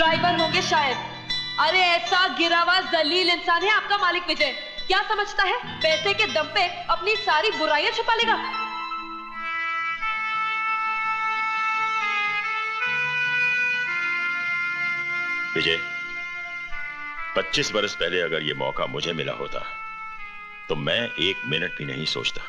Driver होंगे शायद। अरे ऐसा गिरा हुआ जलील इंसान है आपका मालिक विजय। क्या समझता है पैसे के दम पे अपनी सारी बुराइयां छुपा लेगा? विजय, 25 बरस पहले अगर यह मौका मुझे मिला होता तो मैं 1 मिनट भी नहीं सोचता।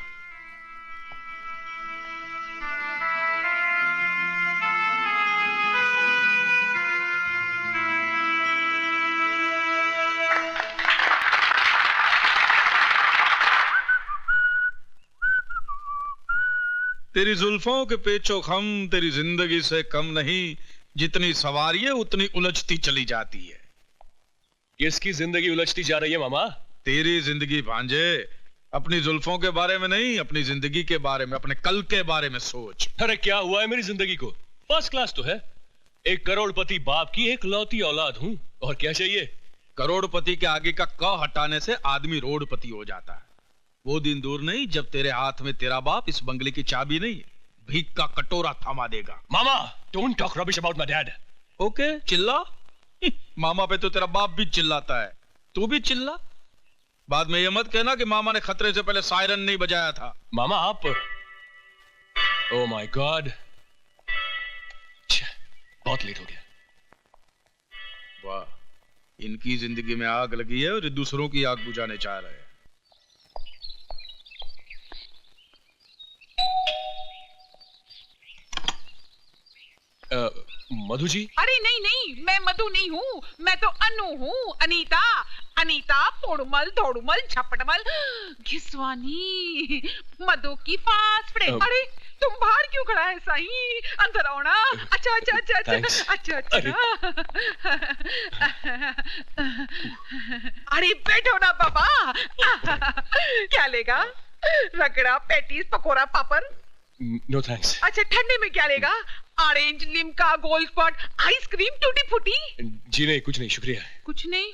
तेरी जुल्फों के पेचो खम तेरी जिंदगी से कम नहीं, जितनी सवारी है उतनी उलझती चली जाती है। किसकी जिंदगी उलझती जा रही है मामा? तेरी जिंदगी भांजे। अपनी जुल्फों के बारे में नहीं, अपनी जिंदगी के बारे में, अपने कल के बारे में सोच। अरे क्या हुआ है मेरी जिंदगी को? फर्स्ट क्लास तो है। एक करोड़पति बाप की एक लौती औलाद हूं, और क्या चाहिए? करोड़पति के आगे का क हटाने से आदमी रोडपति हो जाता है। वो दिन दूर नहीं जब तेरे हाथ में तेरा बाप इस बंगले की चाबी नहीं, भीख का कटोरा थमा देगा। मामा, don't talk rubbish about my dad. Okay, चिल्ला। मामा पे तो तेरा बाप भी चिल्लाता है, तू भी चिल्ला। बाद में ये मत कहना कि मामा ने खतरे से पहले सायरन नहीं बजाया था। मामा आप, ओह माय गॉड, बहुत लेट हो गया। वाह, इनकी जिंदगी में आग लगी है और दूसरों की आग बुझाने चाह रहे हैं। मधु जी? अरे नहीं नहीं, मैं मधु नहीं हूँ, मैं तो अनु हूँ, अनीता। अनीता पोड़मल धोड़मल झपटमल घिसवानी मधु की फास्ट फ्रेंड। अरे तुम बाहर क्यों खड़ा है साईं? अंदर आओ ना। अच्छा अच्छा अच्छा अच्छा अच्छा अच्छा। अरे बैठो ना बाबा। क्या लेगा? Ragda, patties, pakora, papad? No thanks. अच्छा, ठंडे में क्या लेगा? Orange, Limca, gold spot, ice cream, tutti frutti? जी नहीं, कुछ नहीं, शुक्रिया। कुछ नहीं?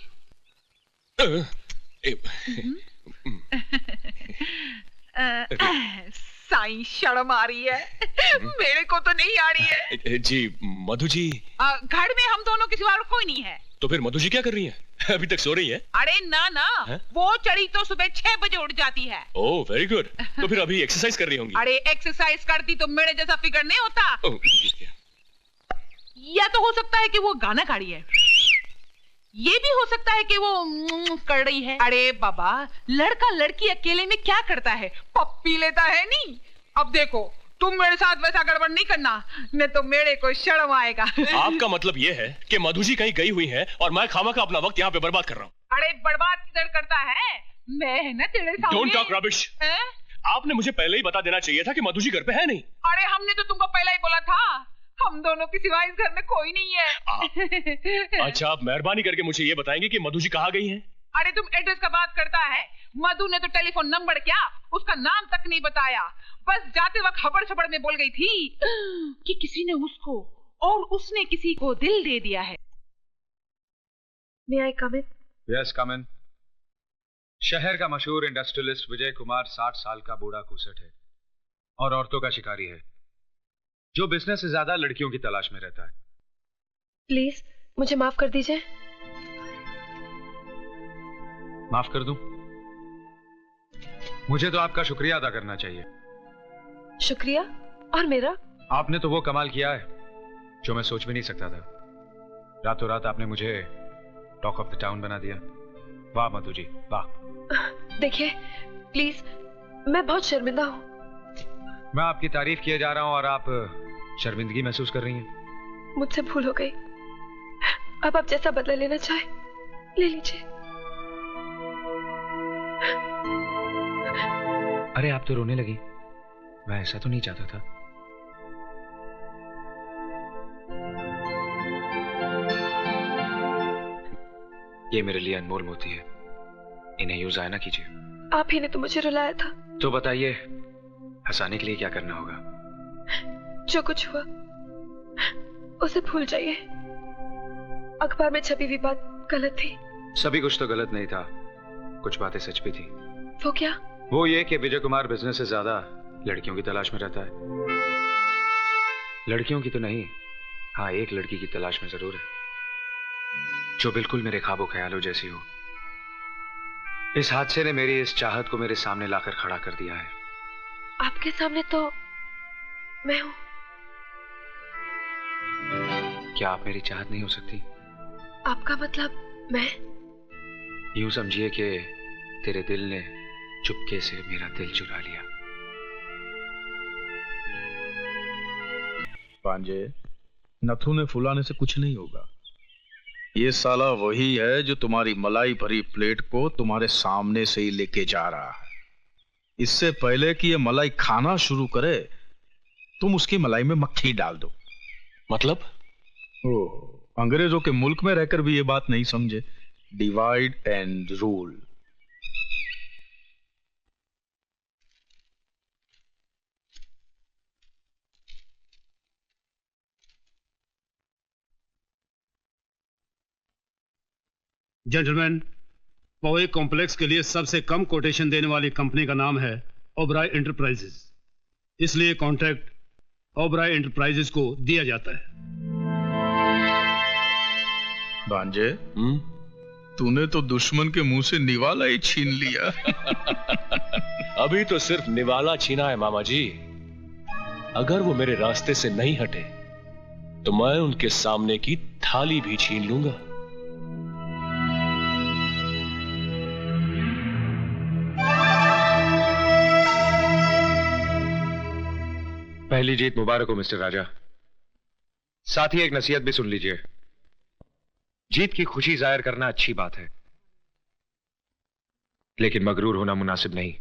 साईं शर्म आ रही है। मेरे को तो नहीं आ रही है। जी मधु जी, घर में हम दोनों के सिवा और कोई नहीं है। तो फिर मधु जी क्या कर रही हैं? अभी तक सो रही है? अरे ना ना है? वो चढ़ी तो सुबह 6 बजे उठ जाती है। Oh very good. तो फिर अभी एक्सरसाइज कर रही होंगी? अरे एक्सरसाइज करती तो मेरे जैसा फिगर नहीं होता। या तो हो सकता है कि वो गाना गा रही है, ये भी हो सकता है कि वो कर रही है। अरे बाबा, लड़का लड़की अकेले में क्या करता है? पप्पी लेता है नहीं। अब देखो, तुम मेरे साथ वैसा गड़बड़ नहीं करना, नहीं तो मेरे को शर्म आएगा। आपका मतलब ये है कि मधु जी कहीं गई हुई है और मैं खामखा अपना वक्त यहाँ पे बर्बाद कर रहा हूँ? अरे बर्बाद किधर करता है? मैं है ना तेरे सामने। Don't talk rubbish. आपने मुझे पहले ही बता देना चाहिए था कि मधु जी घर पे है नहीं। अरे हमने तो तुमको पहले ही बोला था, हम दोनों के सिवा इस घर में कोई नहीं है। अच्छा, आप मेहरबानी करके मुझे ये बताएंगे कि मधु जी कहाँ गई हैं? अरे तुम एड्रेस का बात करता है। मधु ने तो टेलीफोन नंबर क्या, उसका नाम तक नहीं बताया। बस जाते वक्त खबर छबड़ में बोल गई थी कि किसी ने उसको और उसने किसी को दिल दे दिया है। May I come in? Yes, come in. शहर का मशहूर इंडस्ट्रियलिस्ट विजय कुमार 60 साल का बूढ़ा कुसट है और औरतों का शिकारी है, जो बिजनेस से ज्यादा लड़कियों की तलाश में रहता है। प्लीज मुझे माफ कर दीजिए। माफ कर दूं? मुझे तो आपका शुक्रिया अदा करना चाहिए। शुक्रिया? और मेरा? आपने तो वो कमाल किया है जो मैं सोच भी नहीं सकता था। रातों रात आपने मुझे टॉक ऑफ द टाउन बना दिया। वाह मधु जी, वाह। देखिए प्लीज, मैं बहुत शर्मिंदा हूँ। मैं आपकी तारीफ किए जा रहा हूँ और आप शर्मिंदगी महसूस कर रही हैं। मुझसे भूल हो गई, अब आप जैसा बदला लेना चाहे ले लीजिए। अरे आप तो रोने लगी, मैं ऐसा तो नहीं चाहता था। ये मेरे लिए अनमोल मोती है, इन्हें यूं जाया ना कीजिए। आप ही ने तो मुझे रुलाया था। तो बताइए, हंसाने के लिए क्या करना होगा? जो कुछ हुआ उसे भूल जाइए। अखबार में छपी हुई बात गलत थी। सभी कुछ तो गलत नहीं था, कुछ बातें सच भी थी। वो क्या? वो ये कि विजय कुमार बिजनेस से ज्यादा लड़कियों की तलाश में रहता है। लड़कियों की तो नहीं, हाँ एक लड़की की तलाश में जरूर है। जो बिल्कुल मेरे ख्वाबों ख्यालों जैसी हो। इस हादसे ने मेरी इस चाहत को मेरे सामने लाकर खड़ा कर दिया है। आपके सामने तो मैं हूं। क्या आप मेरी चाहत नहीं हो सकती? आपका मतलब मैं? यूं समझिए कि तेरे दिल ने चुपके से मेरा दिल चुरा लिया। पांजे, नथुने फुलाने से कुछ नहीं होगा। ये साला वही है जो तुम्हारी मलाई भरी प्लेट को तुम्हारे सामने से ही लेके जा रहा है। इससे पहले कि ये मलाई खाना शुरू करे, तुम उसकी मलाई में मक्खी डाल दो। मतलब? ओह, अंग्रेजों के मुल्क में रहकर भी ये बात नहीं समझे। Divide and rule. जेंटलमैन, पवे कॉम्प्लेक्स के लिए सबसे कम कोटेशन देने वाली कंपनी का नाम है ओबराय एंटरप्राइजेस, इसलिए कॉन्ट्रैक्ट ओबराय एंटरप्राइजेस को दिया जाता है। भांजे, तूने तो दुश्मन के मुंह से निवाला ही छीन लिया। अभी तो सिर्फ निवाला छीना है मामा जी। अगर वो मेरे रास्ते से नहीं हटे तो मैं उनके सामने की थाली भी छीन लूंगा। पहली जीत मुबारक हो मिस्टर राजा। साथ ही एक नसीहत भी सुन लीजिए। जीत की खुशी जाहिर करना अच्छी बात है, लेकिन मगरूर होना मुनासिब नहीं।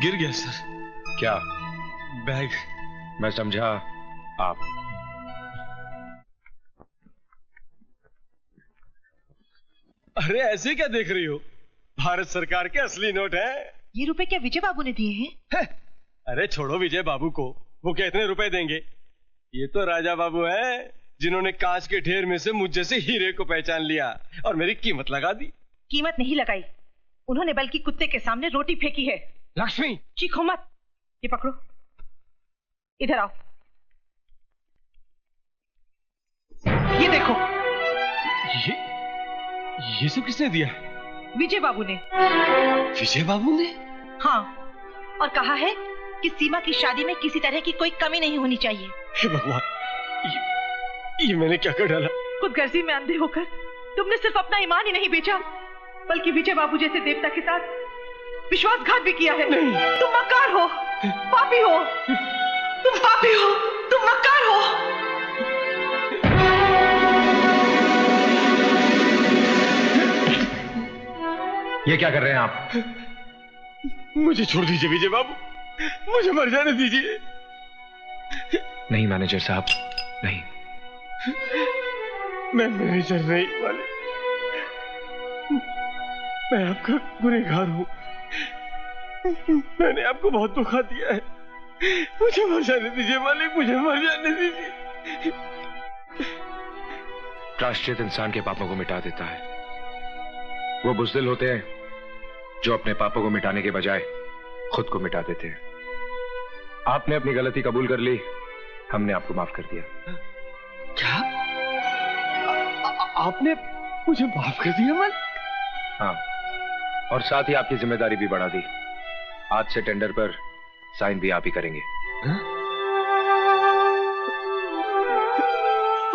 गिर गया सर। क्या? बैग। मैं समझा आप। अरे ऐसे क्या देख रही हो? भारत सरकार के असली नोट है। ये रुपए क्या विजय बाबू ने दिए हैं? अरे छोड़ो विजय बाबू को, वो कितने रुपए देंगे? ये तो राजा बाबू हैं, जिन्होंने कांच के ढेर में से मुझ जैसे हीरे को पहचान लिया और मेरी कीमत लगा दी। कीमत नहीं लगाई, उन्होंने बल्कि कुत्ते के सामने रोटी फेंकी है। लक्ष्मी, चीखो मत। ये पकड़ो, इधर आओ। ये देखो। ये सब किसने दिया? विजय बाबू ने। विजय बाबू ने? हाँ, और कहा है कि सीमा की शादी में किसी तरह की कोई कमी नहीं होनी चाहिए। हे भगवान, ये मैंने क्या कर डाला? खुदगर्जी में अंधे होकर तुमने सिर्फ अपना ईमान ही नहीं बेचा, बल्कि विजय बाबू जैसे देवता के साथ विश्वासघात भी किया है। नहीं। तुम मक्कार हो, पापी हो, तुम पापी हो, तुम मक्कार हो। ये क्या कर रहे हैं आप? मुझे छोड़ दीजिए विजय बाबू, मुझे मर जाने दीजिए। नहीं मैनेजर साहब, नहीं। मैं मैनेजर नहीं वाले, मैं आपका गुनहगार हूं। मैंने आपको बहुत धोखा दिया है। मुझे मर जाने दीजिए मालिक, मुझे मर जाने दीजिए। प्रायश्चित इंसान के पापों को मिटा देता है। वो बुज़दिल होते हैं जो अपने पापों को मिटाने के बजाय खुद को मिटा देते हैं। आपने अपनी गलती कबूल कर ली, हमने आपको माफ कर दिया। क्या? आपने मुझे माफ कर दिया मालिक? हाँ, और साथ ही आपकी जिम्मेदारी भी बढ़ा दी। आज से टेंडर पर साइन भी आप ही करेंगे।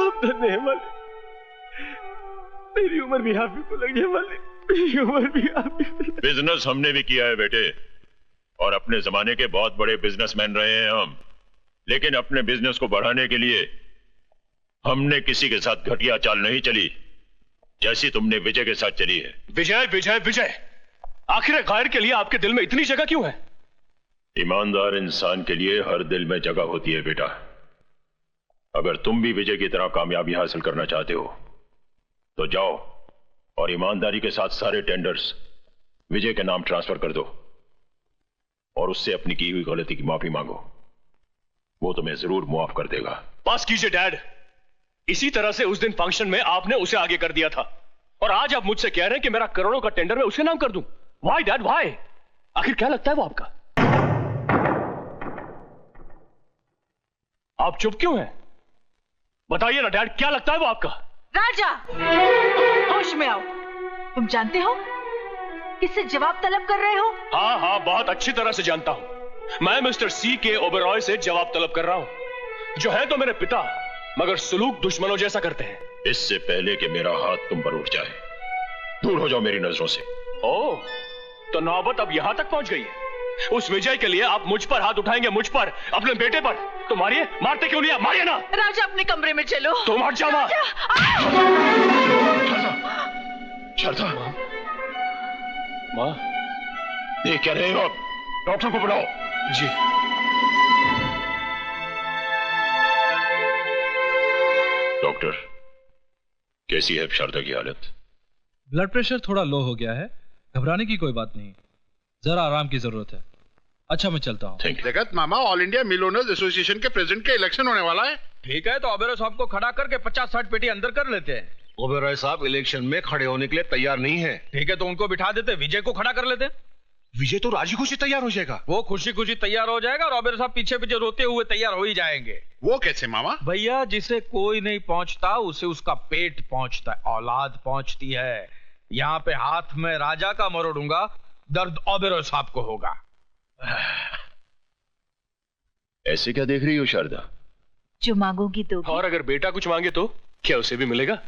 आप धन्य हैं मालिक, मेरी उम्र भी आप ही को लग जाए मालिक, मेरी उम्र भी आप ही को लग। बिजनेस हमने भी किया है बेटे, और अपने जमाने के बहुत बड़े बिजनेसमैन रहे हैं हम। लेकिन अपने बिजनेस को बढ़ाने के लिए हमने किसी के साथ घटिया चाल नहीं चली, जैसी तुमने विजय के साथ चली है। विजय विजय विजय, आखिर गायर के लिए आपके दिल में इतनी जगह क्यों है? ईमानदार इंसान के लिए हर दिल में जगह होती है बेटा। अगर तुम भी विजय की तरह कामयाबी हासिल करना चाहते हो तो जाओ और ईमानदारी के साथ सारे टेंडर्स विजय के नाम ट्रांसफर कर दो और उससे अपनी की हुई गलती की माफी मांगो। वो तुम्हें जरूर मुआफ कर देगा। पास कीजिए डैड, इसी तरह से उस दिन फंक्शन में आपने उसे आगे कर दिया था, और आज आप मुझसे कह रहे हैं कि मेरा करोड़ों का टेंडर मैं उसके नाम कर दूं। Why dad, why? आखिर क्या लगता है वो आपका? आप चुप क्यों हैं? बताइए ना डैड, क्या लगता है वो आपका? राजा, होश में आओ। तुम जानते हो किससे जवाब तलब कर रहे हो? हाँ हाँ, बहुत अच्छी तरह से जानता हूं। मैं मिस्टर C.K. ओबेरॉय से जवाब तलब कर रहा हूं, जो है तो मेरे पिता, मगर सुलूक दुश्मनों जैसा करते हैं। इससे पहले कि मेरा हाथ तुम पर उठ जाए, दूर हो जाओ मेरी नजरों से। ओह, तो नौबत अब यहां तक पहुंच गई है। उस विजय के लिए आप मुझ पर हाथ उठाएंगे, मुझ पर, अपने बेटे पर। तो मारिए, मारते क्यों नहीं? मारिए ना। राजा, अपने कमरे में चलो। तुम हट जाओ ना। शारदा, माँ, ये क्या रहे हो आप? डॉक्टर को बुलाओ। जी। डॉक्टर, कैसी है शारदा की हालत? ब्लड प्रेशर थोड़ा लो हो गया है, घबराने की कोई बात नहीं, जरा आराम की जरूरत है। अच्छा, मैं चलता हूँ। जगत मामा, all India mill owners association के प्रेसिडेंट के इलेक्शन होने वाला है। ठीक है, तो ओबेरॉय साहब को खड़ा करके 50-60 पेटी अंदर कर लेते हैं। ओबेरॉय साहब इलेक्शन में खड़े होने के लिए तैयार नहीं है। ठीक है, तो उनको बिठा देते, विजय को खड़ा कर लेते। विजय तो राजी खुशी तैयार हो जाएगा। वो खुशी खुशी तैयार हो जाएगा और ओबेरॉय साहब पीछे पीछे रोते हुए तैयार हो ही जाएंगे। वो कैसे मामा? भैया, जिसे कोई नहीं पहुंचता उसे उसका पेट पहुंचता है, औलाद पहुंचती है। यहाँ पे हाथ में राजा का मरोड़ूंगा, दर्द ओबेरॉय साहब को होगा। ऐसे क्या देख रही हो शारदा? जो मांगोगी तो। और अगर बेटा कुछ मांगे तो क्या उसे भी मिलेगा?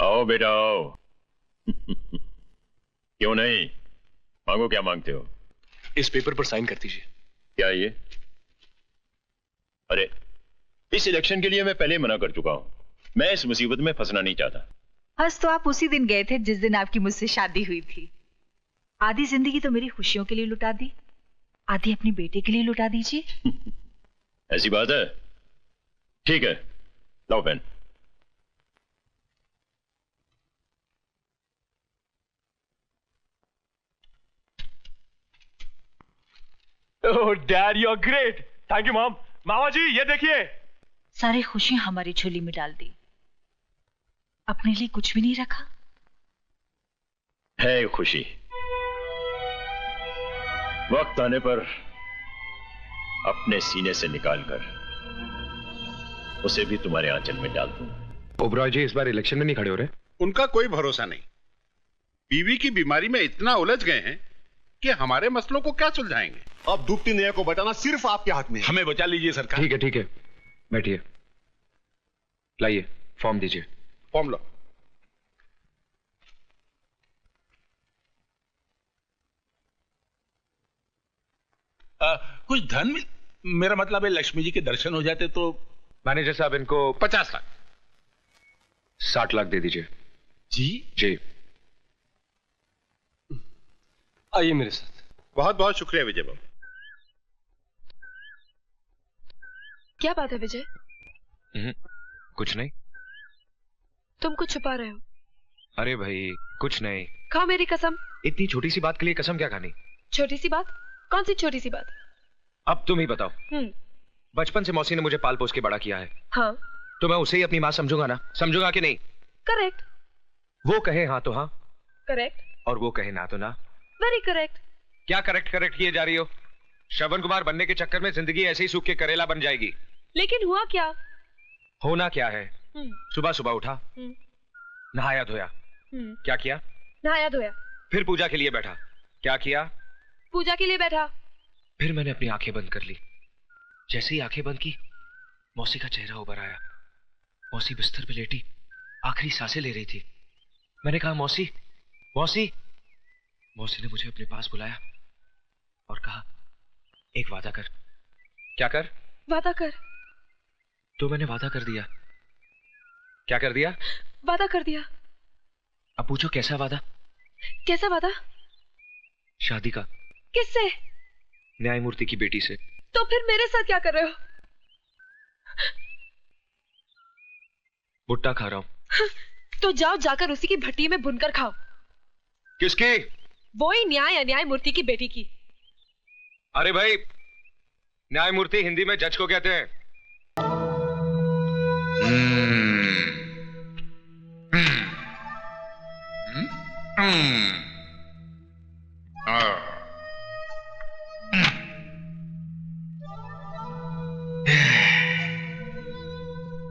आओ बेटा आओ। क्यों नहीं, मांगो। क्या मांगते हो? इस पेपर पर साइन कर दीजिए। क्या ये? अरे, इस इलेक्शन के लिए मैं पहले मना कर चुका हूं। मैं इस मुसीबत में फंसना नहीं चाहता। हंस तो आप उसी दिन गए थे जिस दिन आपकी मुझसे शादी हुई थी। आधी जिंदगी तो मेरी खुशियों के लिए लुटा दी, आधी अपने बेटे के लिए लुटा दीजिए। ऐसी बात है? ठीक है, लाओ pen. Oh dad, you are great. Thank you mom. मामा जी, ये देखिए। सारी खुशियां हमारी झोली में डाल दी, अपने लिए कुछ भी नहीं रखा। है खुशी, वक्त आने पर अपने सीने से निकालकर उसे भी तुम्हारे आंचल में डाल दूं। ओबेरॉय जी इस बार इलेक्शन में नहीं खड़े हो रहे? उनका कोई भरोसा नहीं। बीवी की बीमारी में इतना उलझ गए हैं कि हमारे मसलों को क्या सुलझाएंगे। अब डूबती नैया को बचाना सिर्फ आपके हाथ में है। हमें बचा लीजिए सरकार। ठीक है, बैठिए। लाइए, फॉर्म दीजिए। फॉर्म लो। कुछ धन मेरा मतलब है लक्ष्मी जी के दर्शन हो जाते तो। मैनेजर साहब, इनको 50 लाख। 60 लाख दे दीजिए। जी जी। आइए मेरे साथ। बहुत बहुत शुक्रिया विजय बाबू। क्या बात है विजय? कुछ नहीं। तुम कुछ छुपा रहे हो? अरे भाई, कुछ नहीं। खाओ मेरी कसम। इतनी छोटी सी बात के लिए कसम क्या खानी? छोटी सी बात? कौन सी छोटी सी बात? अब तुम ही बताओ। बचपन से मौसी ने मुझे पाल पोस के बड़ा किया है। हाँ। तो मैं उसे ही अपनी माँ समझूंगा ना? समझूंगा कि नहीं? करेक्ट। वो कहे हाँ तो हाँ, करेक्ट। और वो कहे ना तो ना। Very correct. क्या करेक्ट किए जा रही हो? श्रवण कुमार बनने के चक्कर में जिंदगी ऐसे ही सूख के करेला बन जाएगी। लेकिन हुआ क्या? होना क्या है? सुबह सुबह उठा, नहाया धोया। क्या किया? नहाया धोया। फिर पूजा के लिए बैठा। क्या किया? पूजा के लिए बैठा। फिर मैंने अपनी आंखें बंद कर ली। जैसे ही आंखें बंद की, मौसी का चेहरा उभर आया। मौसी बिस्तर पे लेटी आखिरी सांसें ले रही थी। मैंने कहा मौसी, मौसी। मौसी ने मुझे अपने पास बुलाया और कहा, एक वादा कर। क्या कर? वादा कर। तो मैंने वादा कर दिया। क्या कर दिया? वादा कर दिया। अब पूछो कैसा वादा? कैसा वादा? शादी का। किससे? न्यायमूर्ति की बेटी से। तो फिर मेरे साथ क्या कर रहे हो? भुट्टा खा रहा हूं। तो जाओ, जाकर उसी की भट्टी में भुनकर खाओ। किसकी? वो ही न्याय अन्याय मूर्ति की बेटी की। अरे भाई, न्यायमूर्ति हिंदी में जज को कहते हैं।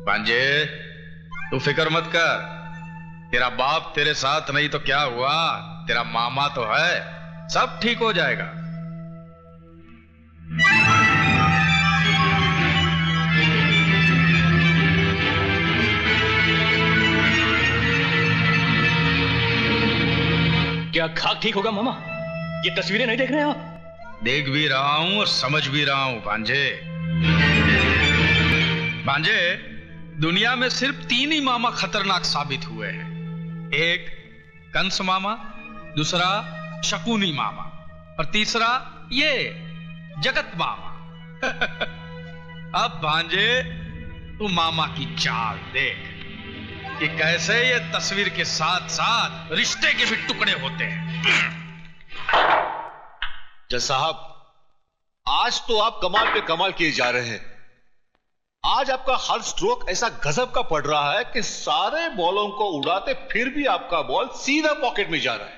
भांजे, तू फिक्र मत कर। तेरा बाप तेरे साथ नहीं तो क्या हुआ, तेरा मामा तो है, सब ठीक हो जाएगा। क्या खाक ठीक होगा मामा? ये तस्वीरें नहीं देख रहे हैं आप? देख भी रहा हूं और समझ भी रहा हूं भांजे। भांजे, दुनिया में सिर्फ 3 ही मामा खतरनाक साबित हुए हैं। एक कंस मामा, दूसरा शकुनी मामा और तीसरा ये जगत मामा। अब भांजे, तू मामा की चाल देख कि कैसे ये तस्वीर के साथ साथ रिश्ते के भी टुकड़े होते हैं। जज साहब, आज तो आप कमाल पे कमाल किए जा रहे हैं। आज आपका हर स्ट्रोक ऐसा गजब का पड़ रहा है कि सारे बॉलों को उड़ाते फिर भी आपका बॉल सीधा पॉकेट में जा रहा है।